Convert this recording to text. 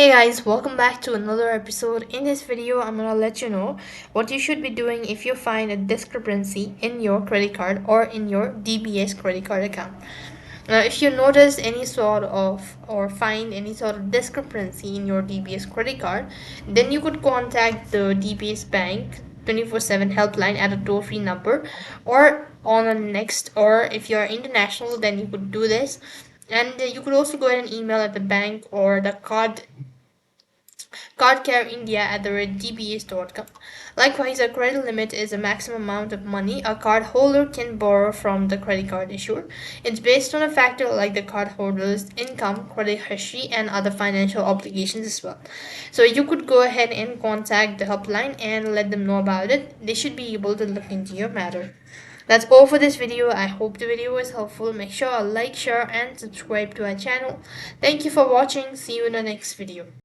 Hey guys, welcome back to another episode. In this video, I'm gonna let you know what you should be doing if you find a discrepancy in your credit card or in your DBS credit card account. If you notice any sort of or find any sort of discrepancy in your DBS credit card, then you could contact the DBS Bank 24/7 helpline at a toll-free number or on a next, or if you're international, then you could do this. And you could also go ahead and email at the bank or the cardcareindia@dbs.com. Likewise, a credit limit is a maximum amount of money a cardholder can borrow from the credit card issuer. It's based on a factor like the cardholder's income, credit history, and other financial obligations as well. So you could go ahead and contact the helpline and let them know about it. They should be able to look into your matter. That's all for this video. I hope the video was helpful. Make sure to like, share, and subscribe to our channel. Thank you for watching. See you in the next video.